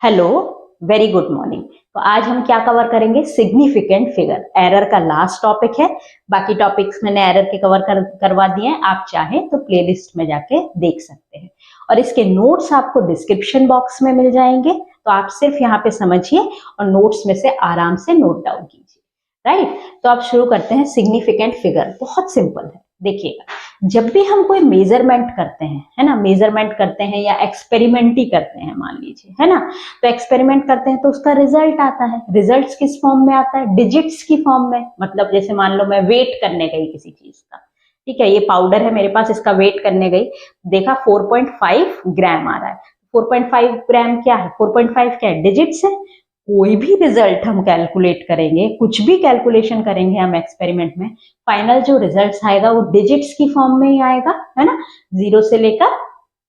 Hello, very good morning. तो आज हम क्या कवर करेंगे? Significant figure. एरर का लास्ट टॉपिक है। बाकी टॉपिक्स मैंने एरर के करवा दिए हैं। आप चाहें तो प्लेलिस्ट में जाके देख सकते हैं और इसके नोट्स आपको डिस्क्रिप्शन बॉक्स में मिल जाएंगे। तो आप सिर्फ यहाँ पे समझिए और नोट्स में से आराम से नोट डाउन कीजिए। राइट, तो आप शुरू करते हैं। सिग्निफिकेंट फिगर बहुत सिंपल है। देखिएगा, जब भी हम कोई मेजरमेंट करते हैं, है ना, मेजरमेंट करते हैं या एक्सपेरिमेंट ही करते हैं मान लीजिए, है ना, तो एक्सपेरिमेंट करते हैं तो उसका रिजल्ट आता है। रिजल्ट किस फॉर्म में आता है? डिजिट्स की फॉर्म में। मतलब जैसे मान लो मैं वेट करने गई किसी चीज का, ठीक है, ये पाउडर है मेरे पास, इसका वेट करने गई, देखा 4.5 ग्राम आ रहा है। 4.5 ग्राम क्या है? 4.5 क्या है? डिजिट्स है। कोई भी रिजल्ट हम कैलकुलेट करेंगे, कुछ भी कैलकुलेशन करेंगे हम एक्सपेरिमेंट में, फाइनल जो रिजल्ट आएगा वो डिजिट्स की फॉर्म में ही आएगा, है ना। 0 से लेकर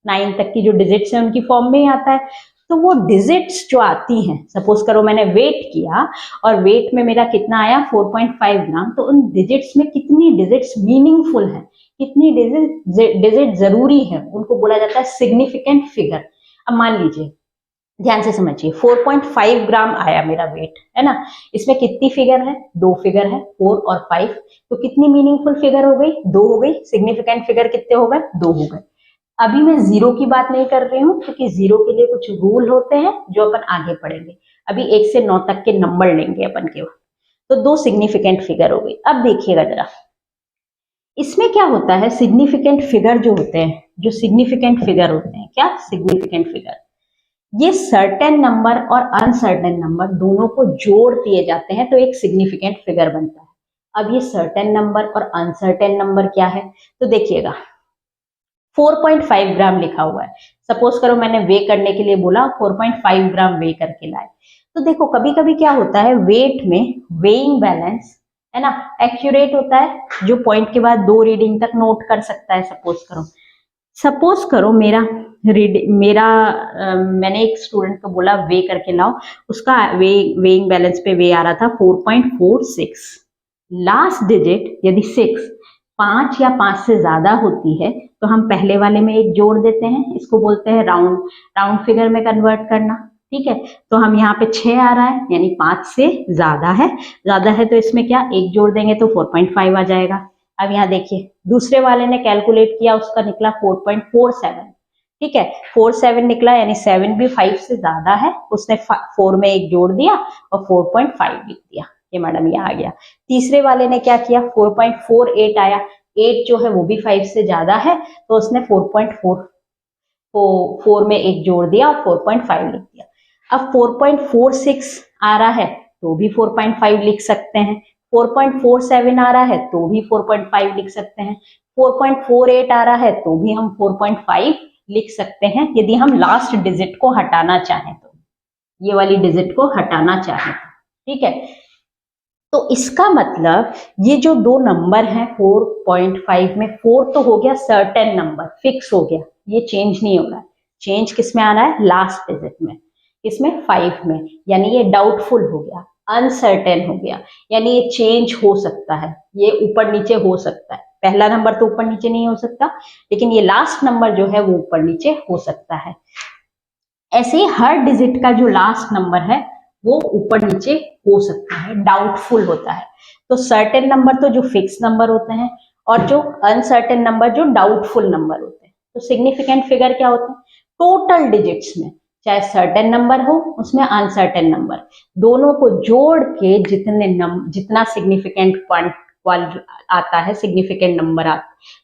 9 तक की जो डिजिट्स हैं उनकी फॉर्म में ही आता है। तो वो डिजिट्स जो आती हैं, सपोज करो मैंने वेट किया और वेट में मेरा कितना आया? 4.5 ग्राम। तो उन डिजिट्स में कितनी डिजिट्स मीनिंगफुल है, कितनी डिजिट जरूरी है, उनको बोला जाता है सिग्निफिकेंट फिगर। अब मान लीजिए, ध्यान से समझिए, 4.5 ग्राम आया मेरा वेट, है ना। इसमें कितनी फिगर है? दो फिगर है, 4 और 5। तो कितनी मीनिंगफुल फिगर हो गई? दो हो गई। सिग्निफिकेंट फिगर कितने हो गए? दो हो गए। अभी मैं जीरो की बात नहीं कर रही हूँ, क्योंकि जीरो के लिए कुछ रूल होते हैं जो अपन आगे पढ़ेंगे। अभी 1 से 9 तक के नंबर लेंगे अपन केवल। तो दो सिग्निफिकेंट फिगर हो गई। अब देखिएगा जरा, इसमें क्या होता है? सिग्निफिकेंट फिगर जो होते हैं, जो सिग्निफिकेंट फिगर होते हैं, क्या सिग्निफिकेंट फिगर, ये सर्टेन नंबर और अनसर्टेन नंबर दोनों को जोड़ दिए जाते हैं तो एक सिग्निफिकेंट फिगर बनता है। अब ये सर्टेन नंबर और अनसर्टेन नंबर क्या है? तो देखिएगा, 4.5 ग्राम लिखा हुआ है। सपोज करो मैंने वे करने के लिए बोला, 4.5 ग्राम वे करके लाए। तो देखो, कभी कभी क्या होता है, वेट में वेइंग बैलेंस, है ना, एक्यूरेट होता है, जो पॉइंट के बाद दो रीडिंग तक नोट कर सकता है। सपोज करो मैंने एक स्टूडेंट को बोला वे करके लाओ, उसका वेइंग बैलेंस पे वे आ रहा था 4.46। लास्ट डिजिट यदि 6, 5 या 5 से ज्यादा होती है तो हम पहले वाले में एक जोड़ देते हैं। इसको बोलते हैं राउंड फिगर में कन्वर्ट करना। ठीक है, तो हम यहाँ पे 6 आ रहा है, यानी 5 से ज्यादा है तो इसमें क्या, एक जोड़ देंगे तो 4.5 आ जाएगा। अब यहाँ देखिए, दूसरे वाले ने कैलकुलेट किया, उसका निकला 4.47। ठीक है, 47 निकला, यानी 7 भी 5 से ज्यादा है। उसने 4 में एक जोड़ दिया और 4.5 लिख दिया। ये मैडम ये आ गया। तीसरे वाले ने क्या किया? 4.48 आया, 8 जो है वो भी 5 से ज्यादा है, तो उसने 4 में एक जोड़ दिया और 4.5 लिख दिया। अब 4.46 आ रहा है तो भी 4.5 लिख सकते हैं। 4.47 आ रहा है तो भी 4.5 लिख सकते हैं। 4.48 आ रहा है तो भी हम 4.5 लिख सकते हैं, यदि हम लास्ट डिजिट को हटाना चाहें तो, ये वाली डिजिट को हटाना चाहें। ठीक है, तो इसका मतलब ये जो दो नंबर हैं 4.5 में, 4 तो हो गया सर्टेन नंबर, फिक्स हो गया, ये चेंज नहीं हो रहा है। चेंज किस में आ रहा है? लास्ट डिजिट में, इसमें 5 में, यानी ये डाउटफुल हो गया, अनसर्टेन हो गया, यानी ये चेंज हो सकता है, ये ऊपर नीचे हो सकता है। पहला नंबर तो ऊपर नीचे नहीं हो सकता, लेकिन ये लास्ट नंबर जो है वो ऊपर नीचे हो सकता है। ऐसे ही हर डिजिट का जो लास्ट नंबर है वो ऊपर नीचे हो सकता है, डाउटफुल होता है। तो सर्टेन नंबर तो जो फिक्स नंबर होते हैं, और जो अनसर्टेन नंबर जो डाउटफुल नंबर होते हैं। तो सिग्निफिकेंट फिगर क्या होते हैं? टोटल डिजिट्स में, चाहे सर्टेन नंबर हो उसमें अनसर्टेन नंबर, दोनों को जोड़ के जितना सिग्निफिकेंट पॉइंट आता है, सिग्निफिकेंट नंबर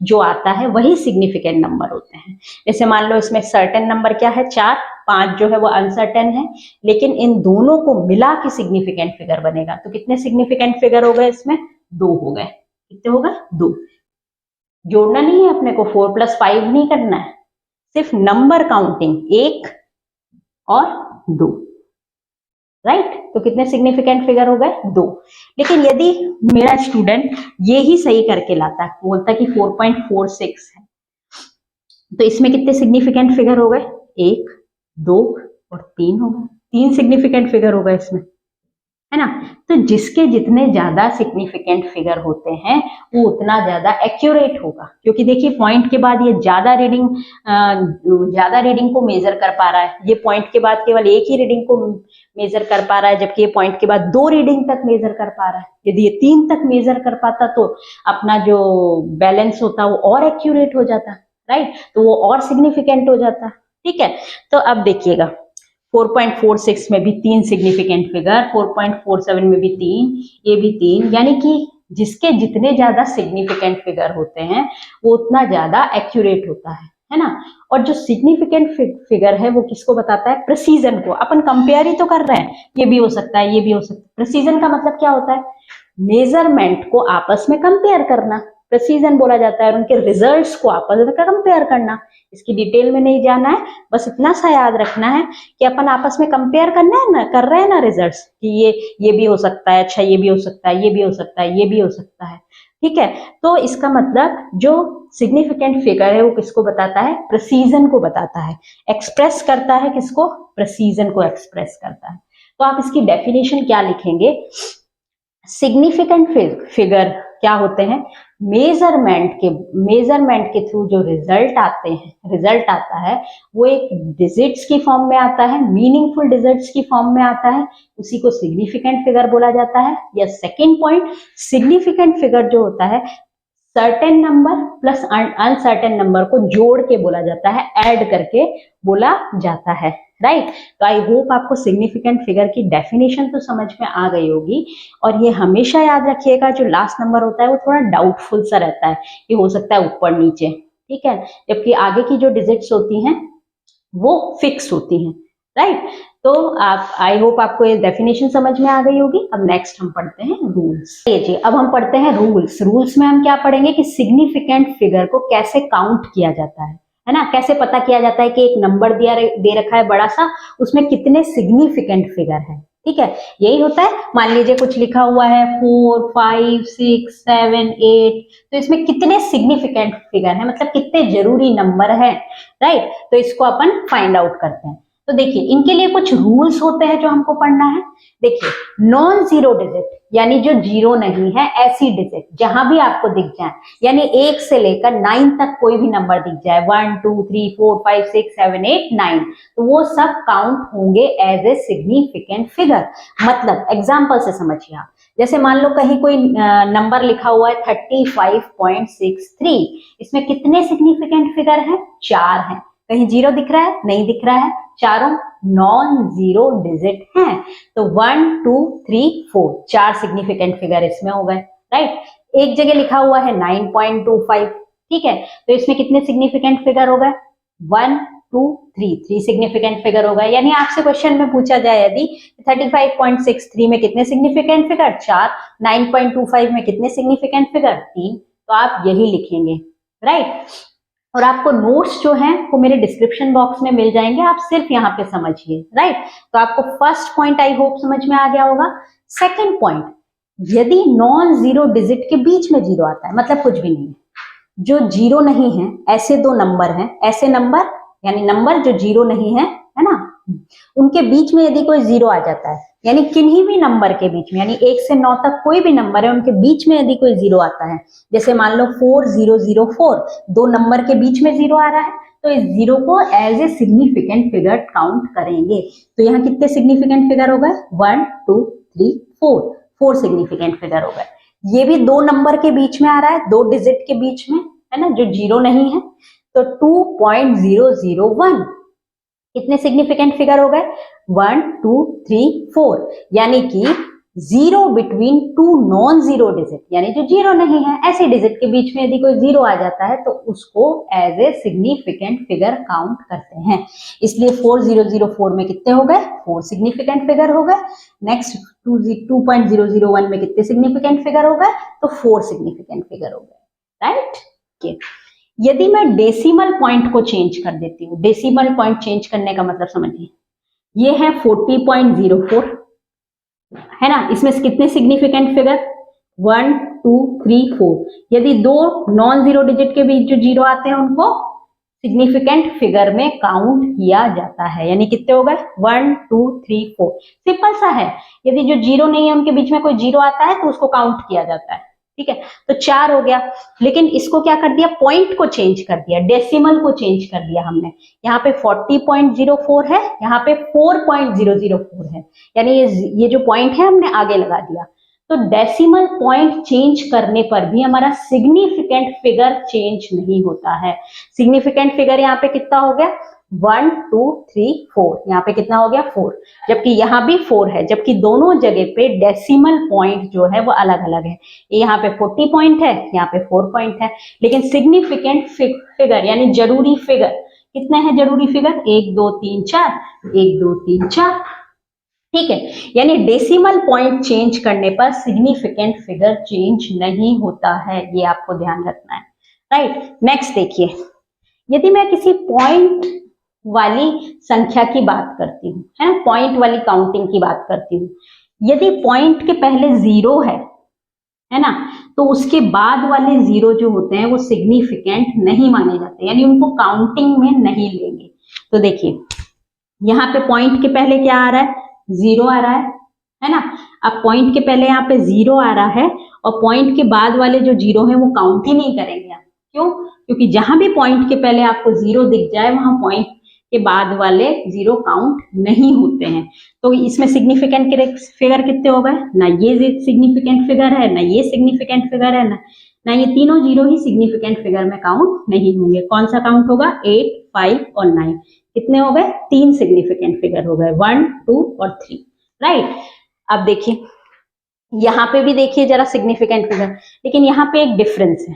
जो आता है वही सिग्निफिकेंट नंबर होते हैं। जैसे मान लो इसमें सर्टेन नंबर क्या है? 4, 5 जो है वो अनसर्टेन है, लेकिन इन दोनों को मिला के सिग्निफिकेंट फिगर बनेगा। तो कितने सिग्निफिकेंट फिगर हो गए इसमें? 2 हो गए। कितने हो गए? 2। जोड़ना नहीं है अपने को, 4 + 5 नहीं करना है, सिर्फ नंबर काउंटिंग, 1 और 2। राइट, तो कितने सिग्निफिकेंट फिगर हो गए? 2। लेकिन यदि मेरा स्टूडेंट ये ही सही करके लाता है, बोलता कि 4.46 है, तो इसमें कितने सिग्निफिकेंट फिगर हो गए? 1, 2 और 3 हो गए। 3 सिग्निफिकेंट फिगर हो गए इसमें। है ना। तो जिसके जितने ज्यादा सिग्निफिकेंट फिगर होते हैं वो उतना ज्यादा एक्यूरेट होगा, क्योंकि देखिए पॉइंट के बाद ये ज्यादा रीडिंग को मेजर कर पा रहा है, ये पॉइंट के बाद केवल एक ही रीडिंग को मेजर कर पा रहा है, जबकि ये पॉइंट के बाद 2 रीडिंग तक मेजर कर पा रहा है। यदि ये 3 तक मेजर कर पाता तो अपना जो बैलेंस होता वो और एक्यूरेट हो जाता, राइट, तो वो और सिग्निफिकेंट हो जाता। ठीक है, तो अब देखिएगा 4.46 में भी 3 सिग्निफिकेंट फिगर, 4.47 में भी 3, ये भी 3, यानी कि जिसके जितने ज्यादा सिग्निफिकेंट फिगर होते हैं वो उतना ज्यादा एक्यूरेट होता है ना। और जो सिग्निफिकेंट फिगर है वो किसको बताता है? प्रिसीजन को। अपन कंपेयर ही तो कर रहे हैं, ये भी हो सकता है, ये भी हो सकता है। प्रिसीजन का मतलब क्या होता है? मेजरमेंट को आपस में कंपेयर करना, प्रिसीजन बोला जाता है, और उनके रिजल्ट्स को आपस में कंपेयर करना। इसकी डिटेल में नहीं जाना है, बस इतना सा याद रखना है कि अपन आपस में कंपेयर करना है ना, कर रहे हैं ना रिजल्ट्स, कि ये भी हो सकता है, अच्छा ये भी हो सकता है, ये भी हो सकता है, ये भी हो सकता है। ठीक है, तो इसका मतलब जो सिग्निफिकेंट फिगर है वो किसको बताता है? प्रिसीजन को बताता है, एक्सप्रेस करता है किसको? प्रिसीजन को एक्सप्रेस करता है। तो आप इसकी डेफिनेशन क्या लिखेंगे? सिग्निफिकेंट फिगर क्या होते हैं? मेजरमेंट के थ्रू जो रिजल्ट आता है वो एक डिजिट्स की फॉर्म में आता है, मीनिंगफुल डिजिट्स की फॉर्म में आता है, उसी को सिग्निफिकेंट फिगर बोला जाता है। या सेकेंड पॉइंट, सिग्निफिकेंट फिगर जो होता है certain number plus uncertain number को जोड़ के बोला जाता है, ऐड करके बोला जाता है, राइट। तो आई होप आपको सिग्निफिकेंट फिगर की डेफिनेशन तो समझ में आ गई होगी। और ये हमेशा याद रखिएगा, जो लास्ट नंबर होता है वो थोड़ा डाउटफुल सा रहता है, ये हो सकता है ऊपर नीचे, ठीक है, जबकि आगे की जो डिजिट्स होती हैं वो फिक्स होती हैं, राइट। तो आप, आई होप आपको ये डेफिनेशन समझ में आ गई होगी। अब नेक्स्ट हम पढ़ते हैं रूल्स। जी, अब हम पढ़ते हैं रूल्स में हम क्या पढ़ेंगे कि सिग्निफिकेंट फिगर को कैसे काउंट किया जाता है ना, कैसे पता किया जाता है कि एक नंबर दे रखा है बड़ा सा, उसमें कितने सिग्निफिकेंट फिगर है। ठीक है, यही होता है। मान लीजिए कुछ लिखा हुआ है 4, 5, 6, 7, 8, तो इसमें कितने सिग्निफिकेंट फिगर है, मतलब कितने जरूरी नंबर है, राइट। तो इसको अपन फाइंड आउट करते हैं। तो देखिए इनके लिए कुछ रूल्स होते हैं जो हमको पढ़ना है। देखिए, नॉन जीरो डिजिट यानी जो जीरो नहीं है, ऐसी डिजिट जहां भी आपको दिख जाए, यानी 1 से लेकर 9 तक कोई भी नंबर दिख जाए, 1, 2, 3, 4, 5, 6, 7, 8, 9, तो वो सब काउंट होंगे एज ए सिग्निफिकेंट फिगर। मतलब एग्जाम्पल से समझिए आप, जैसे मान लो कहीं कोई नंबर लिखा हुआ है 35.63, इसमें कितने सिग्निफिकेंट फिगर हैं? 4 हैं। कहीं जीरो दिख रहा है? नहीं दिख रहा है, चारों नॉन जीरो डिजिट हैं। तो 1, 2, 3, 4, 4 सिग्निफिकेंट फिगर इसमें हो गए, राइट। एक जगह लिखा हुआ है 9.25, ठीक है, तो इसमें कितने सिग्निफिकेंट फिगर हो गए? 1, 2, 3 सिग्निफिकेंट फिगर हो गए। यानी आपसे क्वेश्चन में पूछा जाए यदि 35.63 में कितने सिग्निफिकेंट फिगर? 4, 9.25 में कितने सिग्निफिकेंट फिगर? 3, तो आप यही लिखेंगे, राइट। और आपको नोट्स जो हैं वो मेरे डिस्क्रिप्शन बॉक्स में मिल जाएंगे, आप सिर्फ यहाँ पे समझिए, राइट। तो आपको फर्स्ट पॉइंट आई होप समझ में आ गया होगा। सेकंड पॉइंट, यदि नॉन जीरो डिजिट के बीच में जीरो आता है, मतलब कुछ भी नहीं है, जो जीरो नहीं है, ऐसे 2 नंबर हैं, ऐसे नंबर यानी नंबर जो जीरो नहीं है ना, उनके बीच में यदि कोई जीरो आ जाता है, यानी किन्हीं भी नंबर के बीच में, यानी 1 से 9 तक कोई भी नंबर है, उनके बीच में यदि कोई जीरो आता है, जैसे मान लो 4004, 2 नंबर के बीच में जीरो आ रहा है, तो इस जीरो को as a significant figure count करेंगे। तो यहाँ कितने सिग्निफिकेंट फिगर हो गए? 1, 2, 3, 4 सिग्निफिकेंट फिगर हो गए। ये भी 2 नंबर के बीच में आ रहा है, 2 डिजिट के बीच में, है ना, जो जीरो नहीं है। तो 2.001 कितने सिग्निफिकेंट फिगर हो गए? 1, 2, 3, 4, यानी कि zero between 2 non zero digit, यानी जो जीरो नहीं है, ऐसे डिजिट के बीच में यदि कोई जीरो आ जाता है तो उसको as a significant figure count करते हैं। इसलिए 4004 में कितने हो गए? 4 सिग्निफिकेंट फिगर हो गए। नेक्स्ट 2.001 में कितने सिग्निफिकेंट फिगर हो गए? तो 4 सिग्निफिकेंट फिगर हो गए, राइट। यदि मैं डेसिमल पॉइंट को चेंज कर देती हूँ, डेसिमल पॉइंट चेंज करने का मतलब समझिए, ये है 40.04, है ना, इसमें कितने सिग्निफिकेंट फिगर? 1, 2, 3, 4। यदि 2 नॉन जीरो डिजिट के बीच जो जीरो आते हैं उनको सिग्निफिकेंट फिगर में काउंट किया जाता है। यानी कितने हो गए 1 2 3 4। सिंपल सा है, यदि जो जीरो नहीं है उनके बीच में कोई जीरो आता है तो उसको काउंट किया जाता है। ठीक है, तो 4 हो गया। लेकिन इसको क्या कर दिया, पॉइंट को चेंज कर दिया, डेसिमल को चेंज कर दिया हमने। यहाँ पे 40.04 है, यहाँ पे 4.004 है, यानी ये जो पॉइंट है हमने आगे लगा दिया। तो डेसिमल पॉइंट चेंज करने पर भी हमारा सिग्निफिकेंट फिगर चेंज नहीं होता है। सिग्निफिकेंट फिगर यहाँ पे कितना हो गया 1 2 3 4, यहाँ पे कितना हो गया 4, जबकि यहाँ भी 4 है, जबकि दोनों जगह पे डेसिमल पॉइंट जो है वो अलग अलग है। यहाँ पे 40 पॉइंट है, यहाँ पे 4 पॉइंट है। लेकिन सिग्निफिकेंट फिगर यानी जरूरी फिगर कितने हैं, जरूरी फिगर 1 2 3 4, 1 2 3 4। ठीक है, यानी डेसिमल पॉइंट चेंज करने पर सिग्निफिकेंट फिगर चेंज नहीं होता है, ये आपको ध्यान रखना है। राइट, नेक्स्ट देखिए, यदि मैं किसी पॉइंट वाली संख्या की बात करती हूँ, है ना, पॉइंट वाली काउंटिंग की बात करती हूँ, यदि पॉइंट के पहले जीरो है ना, तो उसके बाद वाले जीरो जो होते हैं वो सिग्निफिकेंट नहीं माने जाते, यानी उनको काउंटिंग में नहीं लेंगे। तो देखिए यहाँ पे पॉइंट के पहले क्या आ रहा है, जीरो आ रहा है ना। अब पॉइंट के पहले यहाँ पे जीरो आ रहा है और पॉइंट के बाद वाले जो जीरो है वो काउंट ही नहीं करेंगे आप। क्यों? क्योंकि जहां भी पॉइंट के पहले आपको जीरो दिख जाए वहां पॉइंट के बाद वाले जीरो काउंट नहीं होते हैं। तो इसमें सिग्निफिकेंट फिगर कितने हो गए, ना ये सिग्निफिकेंट फिगर है, ना ये सिग्निफिकेंट फिगर है, ना ये तीनों जीरो ही सिग्निफिकेंट फिगर में काउंट नहीं होंगे। कौन सा काउंट होगा, 8 5 और 9। कितने हो गए, 3 सिग्निफिकेंट फिगर हो गए, 1 2 और 3। राइट, अब देखिए यहां पे भी देखिए जरा सिग्निफिकेंट फिगर, लेकिन यहाँ पे एक डिफरेंस है।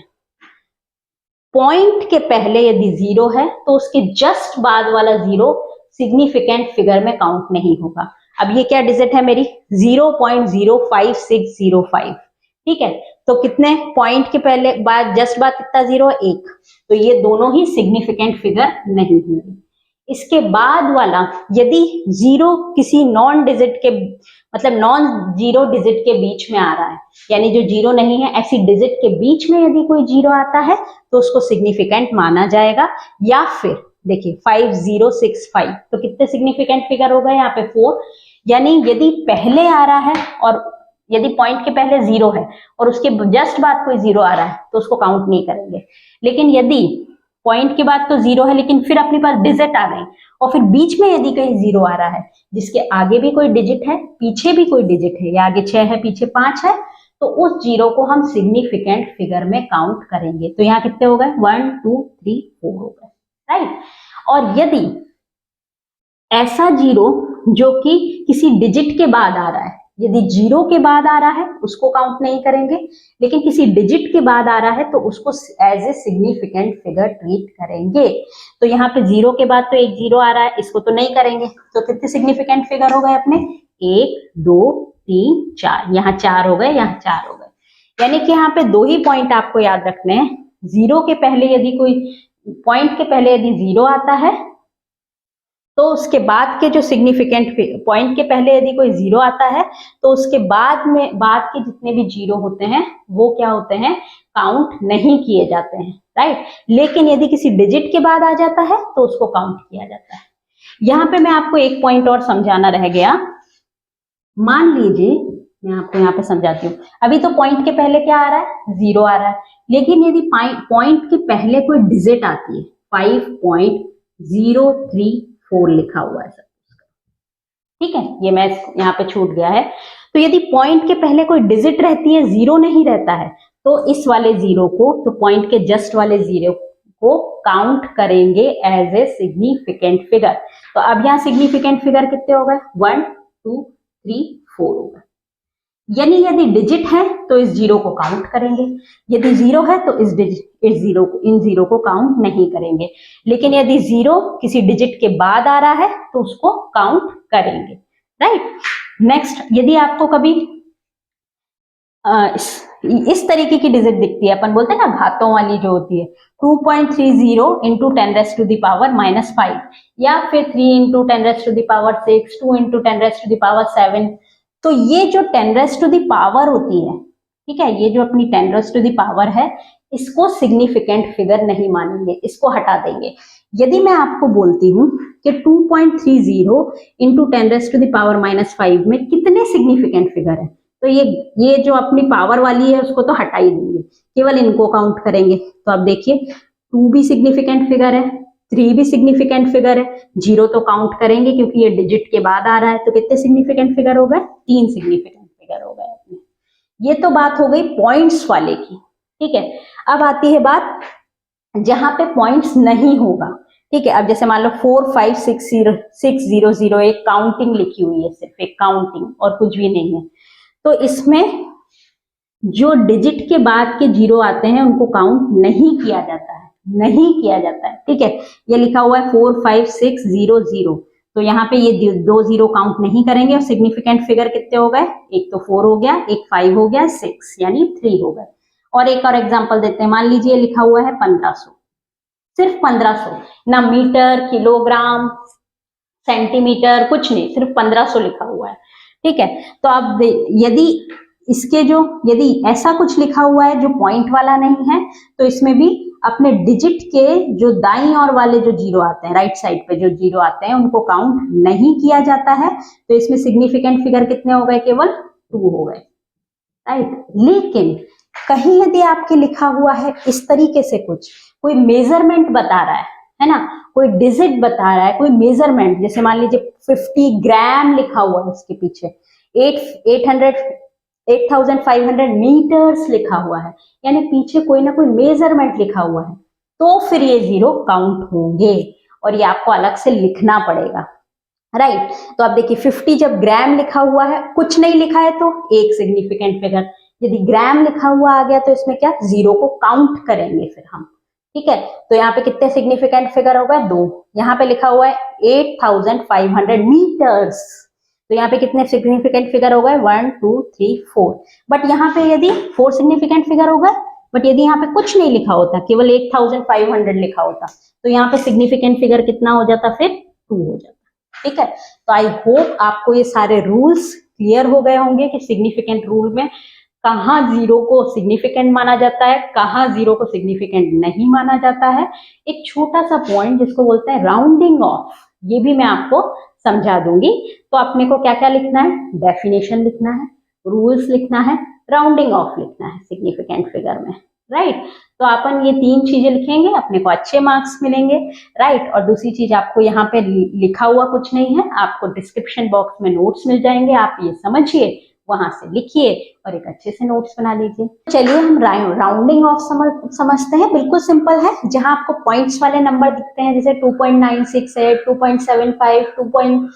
पॉइंट के पहले यदि जीरो है तो उसके जस्ट बाद वाला जीरो सिग्निफिकेंट फिगर में काउंट नहीं होगा। अब ये क्या डिजिट है मेरी, 0.05605। ठीक है, तो कितने पॉइंट के पहले बाद जस्ट बाद कितना जीरो, 1, तो ये दोनों ही सिग्निफिकेंट फिगर नहीं होंगे। इसके बाद वाला यदि जीरो किसी नॉन डिजिट के मतलब नॉन जीरो डिजिट के बीच में आ रहा है, यानी जो जीरो नहीं है ऐसी डिजिट के बीच में यदि कोई जीरो आता है तो उसको सिग्निफिकेंट माना जाएगा। या फिर देखिए 5065, तो कितने सिग्निफिकेंट फिगर हो गए यहाँ पे 4, यानी यदि पहले आ रहा है और यदि पॉइंट के पहले जीरो है और उसके जस्ट बाद कोई जीरो आ रहा है तो उसको काउंट नहीं करेंगे। लेकिन यदि पॉइंट के बाद तो जीरो है लेकिन फिर अपने पास डिजिट आ गई और फिर बीच में यदि कहीं जीरो आ रहा है जिसके आगे भी कोई डिजिट है पीछे भी कोई डिजिट है, या आगे 6 है पीछे 5 है, तो उस जीरो को हम सिग्निफिकेंट फिगर में काउंट करेंगे। तो यहाँ कितने हो गए, 1 2 3 4 हो गए। राइट, और यदि ऐसा जीरो जो कि किसी डिजिट के बाद आ रहा है, यदि जीरो के बाद आ रहा है उसको काउंट नहीं करेंगे, लेकिन किसी डिजिट के बाद आ रहा है तो उसको as a significant figure treat करेंगे। तो यहाँ पे जीरो के बाद तो एक जीरो आ रहा है, इसको तो नहीं करेंगे। तो कितने सिग्निफिकेंट फिगर हो गए अपने, 1 2 3 4, यहाँ 4 हो गए, यहाँ 4 हो गए। यानी कि यहाँ पे 2 ही पॉइंट आपको याद रखने हैं। जीरो के पहले यदि कोई पॉइंट के पहले यदि जीरो आता है तो उसके बाद के जो सिग्निफिकेंट पॉइंट के पहले यदि कोई जीरो आता है तो उसके बाद में बाद के जितने भी जीरो होते हैं वो क्या होते हैं, काउंट नहीं किए जाते हैं। राइट, लेकिन यदि किसी डिजिट के बाद आ जाता है तो उसको काउंट किया जाता है। यहाँ पे मैं आपको एक पॉइंट और समझाना रह गया। मान लीजिए मैं आपको यहाँ पे समझाती हूँ। अभी तो पॉइंट के पहले क्या आ रहा है, जीरो आ रहा है, लेकिन यदि पॉइंट के पहले कोई डिजिट आती है, 5.034 लिखा हुआ है सब, ठीक है, ये मैं यहाँ पे छूट गया है। तो यदि पॉइंट के पहले कोई डिजिट रहती है, जीरो नहीं रहता है, तो इस वाले जीरो को, तो पॉइंट के जस्ट वाले जीरो को काउंट करेंगे एज ए सिग्निफिकेंट फिगर। तो अब यहाँ सिग्निफिकेंट फिगर कितने हो गए, 1 2 3 4 हो गए। यानी यदि डिजिट है तो इस जीरो को काउंट करेंगे, यदि जीरो है तो इन जीरो को काउंट नहीं करेंगे। लेकिन यदि जीरो किसी डिजिट के बाद आ रहा है तो उसको काउंट करेंगे। राइट, नेक्स्ट, यदि आपको कभी इस तरीके की डिजिट दिखती है, अपन बोलते हैं ना घातों वाली जो होती है, 2.30 इंटू 10⁻⁻5, या फिर 3 इंटू 10⁻⁶, 2 इंटू 10⁻7, तो ये जो 10⁻⁻ होती है, ठीक है, ये जो अपनी 10⁻⁻ है, इसको सिग्निफिकेंट फिगर नहीं मानेंगे, इसको हटा देंगे। यदि मैं आपको बोलती हूँ कि 2.30 इंटू 10⁻⁻5 में कितने सिग्निफिकेंट फिगर है, तो ये जो अपनी पावर वाली है उसको तो हटा ही देंगे, केवल इनको काउंट करेंगे। तो अब देखिए 2 भी सिग्निफिकेंट फिगर है, 3 भी सिग्निफिकेंट फिगर है, 0 तो काउंट करेंगे क्योंकि ये डिजिट के बाद आ रहा है। तो कितने सिग्निफिकेंट फिगर हो गए? 3 सिग्निफिकेंट फिगर हो गए। ये तो बात हो गई पॉइंट्स वाले की, ठीक है। अब आती है बात जहां पे पॉइंट्स नहीं होगा, ठीक है। अब जैसे मान लो 4 5 6 0 6 0 0 एक काउंटिंग लिखी हुई है, सिर्फ एक काउंटिंग और कुछ भी नहीं है। तो इसमें जो डिजिट के बाद के 0 आते हैं उनको काउंट नहीं किया जाता है, नहीं किया जाता है, ठीक है। ये लिखा हुआ है 4 5 6 0 0, तो यहाँ पे ये 2 0 काउंट नहीं करेंगे और सिग्निफिकेंट फिगर कितने हो गए? एक तो 4 हो गया, एक 5 हो गया, 6 यानी 3 हो गए। और एक और एग्जांपल देते हैं, मान लीजिए लिखा हुआ है 1500, सिर्फ 1500, ना मीटर, किलोग्राम, सेंटीमीटर, कुछ नहीं, सिर्फ 1500 लिखा हुआ है, ठीक है। तो अब यदि इसके जो यदि ऐसा कुछ लिखा हुआ है जो पॉइंट वाला नहीं है, तो इसमें भी अपने डिजिट के जो दाईं ओर वाले जो 0 आते हैं, राइट साइड पे जो 0 आते हैं उनको काउंट नहीं किया जाता है। तो इसमें सिग्निफिकेंट फिगर कितने हो गए? केवल 2 हो गए, राइट। लेकिन कहीं यदि आपके लिखा हुआ है इस तरीके से कुछ, कोई मेजरमेंट बता रहा है ना, कोई डिजिट बता रहा है, कोई मेजरमेंट, जैसे मान लीजिए 50 ग्राम लिखा हुआ है, उसके पीछे 8500 मीटर्स लिखा हुआ है, यानी पीछे कोई ना कोई मेजरमेंट लिखा हुआ है, तो फिर ये 0 काउंट होंगे और ये आपको अलग से लिखना पड़ेगा, राइट। तो आप देखिए 50 जब ग्राम लिखा हुआ है, कुछ नहीं लिखा है तो एक सिग्निफिकेंट फिगर, यदि ग्राम लिखा हुआ आ गया तो इसमें क्या 0 को काउंट करेंगे फिर हम, ठीक है। तो यहाँ पे कितने सिग्निफिकेंट फिगर हो गए? 2। यहाँ पे लिखा हुआ है 8500 मीटर्स, तो यहाँ पे कितने सिग्निफिकेंट फिगर हो गए? 1 2 3 4। बट यहाँ पे यदि 4 सिग्निफिकेंट फिगर हो गए, बट यदि यहाँ पे कुछ नहीं लिखा होता, केवल 8500 लिखा होता, तो यहाँ पे सिग्निफिकेंट फिगर कितना हो जाता? फिर 2 हो जाता, ठीक है। तो आई होप आपको ये सारे रूल्स क्लियर हो गए होंगे कि सिग्निफिकेंट रूल में कहाँ 0 को सिग्निफिकेंट माना जाता है, कहाँ 0 को सिग्निफिकेंट नहीं माना जाता है। एक छोटा सा पॉइंट जिसको बोलते हैं राउंडिंग ऑफ, ये भी मैं आपको समझा दूंगी। तो अपने को क्या क्या लिखना है? डेफिनेशन लिखना है, रूल्स लिखना है, राउंडिंग ऑफ लिखना है सिग्निफिकेंट फिगर में, राइट। तो अपन ये 3 चीजें लिखेंगे, अपने को अच्छे मार्क्स मिलेंगे, राइट। और दूसरी चीज, आपको यहाँ पे लिखा हुआ कुछ नहीं है, आपको डिस्क्रिप्शन बॉक्स में नोट्स मिल जाएंगे, आप ये समझिए, वहां से लिखिए और एक अच्छे से नोट्स बना लीजिए। चलिए हम राउंडिंग ऑफ समझते हैं। बिल्कुल सिंपल है, जहां आपको पॉइंट्स वाले नंबर दिखते हैं, जैसे 2.968, 2.75, 2.38,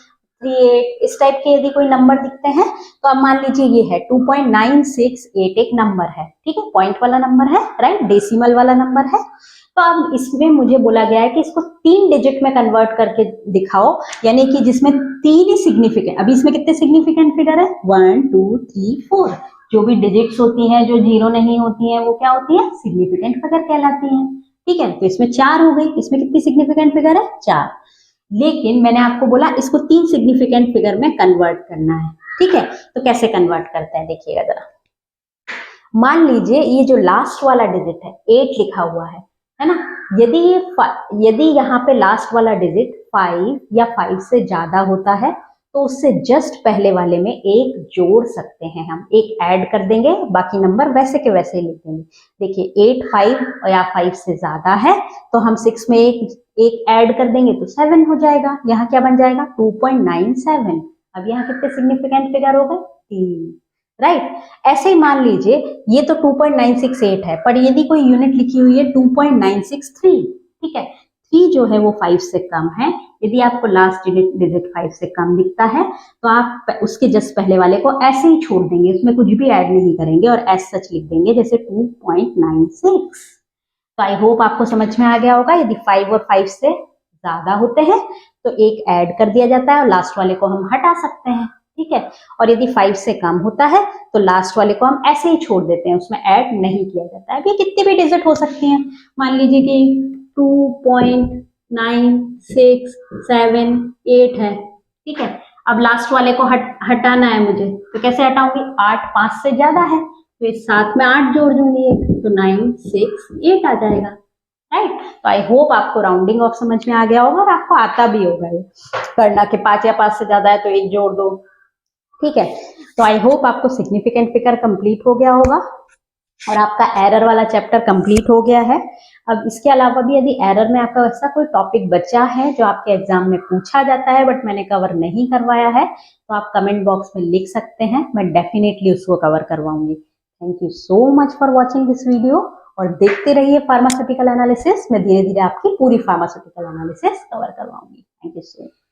इस टाइप के यदि कोई नंबर दिखते हैं, तो अब मान लीजिए ये है 2.968 एक नंबर है, ठीक है, पॉइंट वाला नंबर है, राइट, डेसिमल वाला नंबर है। तो अब इसमें मुझे बोला गया है कि इसको 3 डिजिट में कन्वर्ट करके दिखाओ, यानी कि जिसमें 3 ही सिग्निफिकेंट, अभी इसमें कितने सिग्निफिकेंट फिगर है? 1 2 3 4। जो भी डिजिट्स होती हैं जो 0 नहीं होती हैं वो क्या होती है? सिग्निफिकेंट फिगर कहलाती हैं, ठीक है। तो इसमें 4 हो गई, इसमें कितनी सिग्निफिकेंट फिगर है? 4। लेकिन मैंने आपको बोला इसको 3 सिग्निफिकेंट फिगर में कन्वर्ट करना है, ठीक है। तो कैसे कन्वर्ट करते हैं देखिएगा जरा। मान लीजिए ये जो लास्ट वाला डिजिट है 8 लिखा हुआ है ना, यदि यहाँ पे लास्ट वाला डिजिट 5 या 5 से ज्यादा होता है तो उससे जस्ट पहले वाले में 1 जोड़ सकते हैं, हम 1 ऐड कर देंगे, बाकी नंबर वैसे के वैसे ही लिख देंगे। देखिए 8 5 या 5 से ज्यादा है तो हम 6 में एक ऐड कर देंगे तो 7 हो जाएगा। यहाँ क्या बन जाएगा? 2.97। अब यहाँ कितने सिग्निफिकेंट फिगर हो गए? 3, राइट। ऐसे ही मान लीजिए ये तो 2.968 है, पर यदि कोई यूनिट लिखी हुई है 2.963, ठीक है, 3 जो है वो 5 से कम है। यदि आपको लास्ट डिजिट 5 से कम दिखता है तो आप उसके जस्ट पहले वाले को ऐसे ही छोड़ देंगे, उसमें कुछ भी ऐड नहीं करेंगे और एज सच लिख देंगे, जैसे 2.96। तो आई होप आपको समझ में आ गया होगा। यदि 5 और 5 से ज्यादा होते हैं तो 1 ऐड कर दिया जाता है और लास्ट वाले को हम हटा सकते हैं, ठीक है। और यदि 5 से कम होता है तो लास्ट वाले को हम ऐसे ही छोड़ देते हैं, उसमें ऐड नहीं किया जाता है। अभी कितने भी डिजिट हो सकती हैं, मान लीजिए कि 2.9678 है, ठीक है। अब लास्ट वाले को हटाना है मुझे, तो कैसे हटाऊंगी? 8 5 से ज्यादा है तो इस साथ में 8 जोड़ दूंगी, एक तो 968 आ जाएगा, राइट। तो आई होप आपको राउंडिंग ऑफ समझ में आ गया होगा और आपको आता भी होगा ये करना कि 5 या 5 से ज्यादा है तो 1 जोड़ दो, ठीक है। तो आई होप आपको सिग्निफिकेंट फिगर कंप्लीट हो गया होगा और आपका एरर वाला चैप्टर कंप्लीट हो गया है। अब इसके अलावा भी यदि एरर में आपका वैसा कोई टॉपिक बचा है जो आपके एग्जाम में पूछा जाता है बट मैंने कवर नहीं करवाया है तो आप कमेंट बॉक्स में लिख सकते हैं, मैं डेफिनेटली उसको कवर करवाऊंगी। Thank you so much for watching this video और देखते रहिए फार्मास्यूटिकल एनालिसिस। मैं धीरे धीरे आपकी पूरी फार्मास्यूटिकल एनालिसिस कवर करवाऊंगी। Thank you so much.